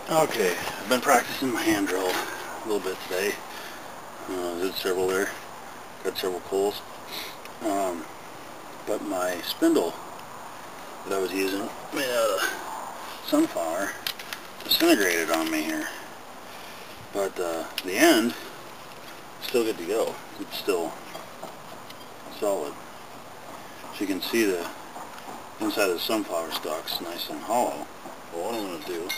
Okay, I've been practicing my hand drill a little bit today. Did several there, got several pulls. But my spindle that I was using, made out of sunflower, disintegrated on me here. But the end, still good to go. It's still solid. So you can see the inside of the sunflower stalk's nice and hollow. But what I'm going to do,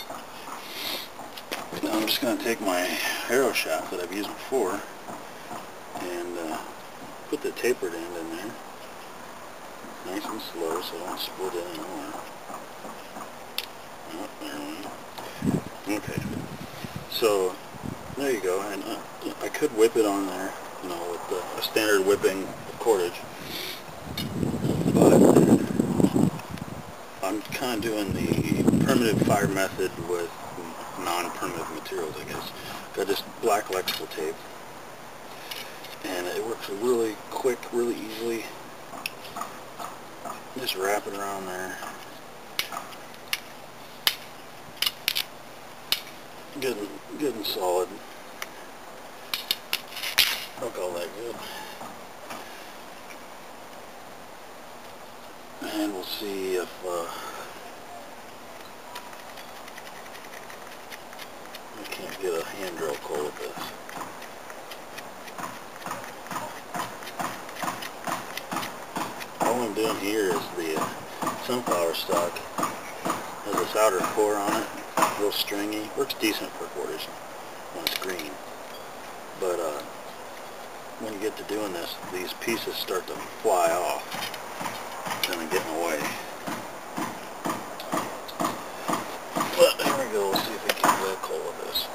now I'm just going to take my arrow shaft that I've used before and put the tapered end in there, nice and slow so I don't split it anymore. Oh, there we go. Okay, so there you go, and I could whip it on there, you know, with a standard whipping cordage, but I'm kind of doing the primitive fire method with non-primitive materials, I guess. Got this black electrical tape, and it works really quick, really easily. Just wrap it around there. Good and solid. Look all that good. And we'll see if I can't get a hand drill coil with this. All I'm doing here is the sunflower stalk has this outer core on it, real stringy. Works decent for cordage when it's green. But when you get to doing this, these pieces start to fly off and then get in the way. But here we go. We'll see if we can get a coil of this.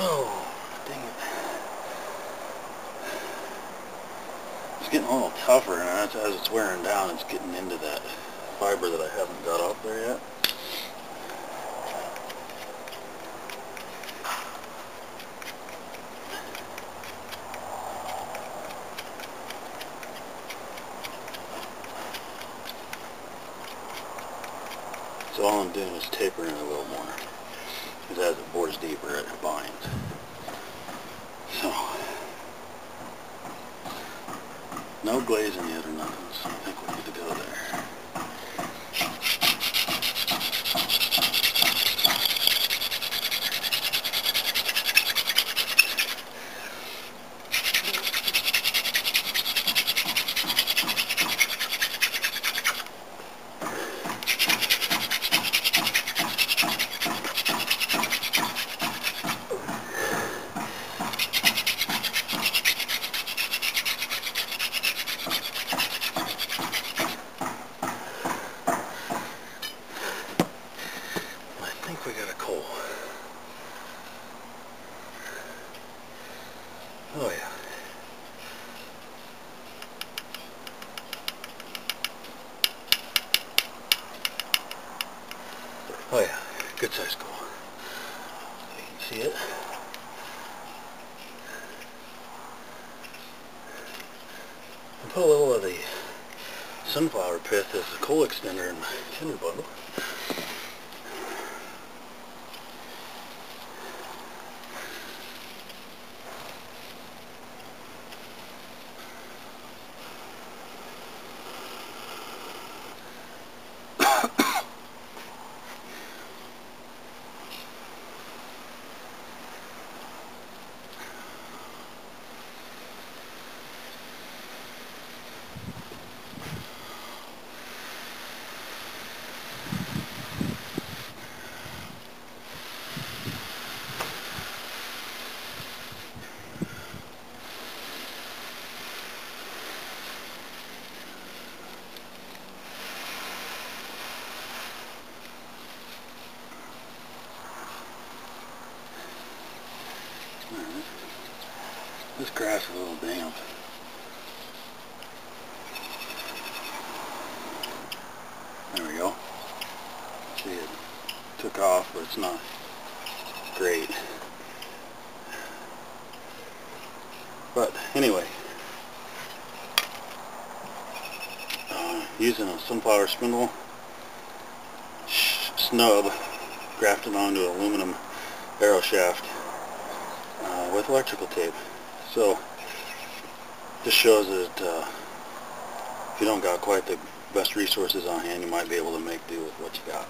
Oh, dang it. It's getting a little tougher, and as it's wearing down, it's getting into that fiber that I haven't got off there yet. So all I'm doing is tapering it a little more, because as it bores deeper, it binds. So, no glazing yet or nothing, so I think we're good to go there. I think we got a coal. Oh yeah. Oh yeah, good size coal. You can see it. I put a little of the sunflower pith as a coal extender in my tinder bundle. This grass is a little damp. it took off, but it's not great. But anyway, using a sunflower spindle snub grafted onto an aluminum arrow shaft with electrical tape. So this shows that if you don't got quite the best resources on hand, you might be able to make do with what you got.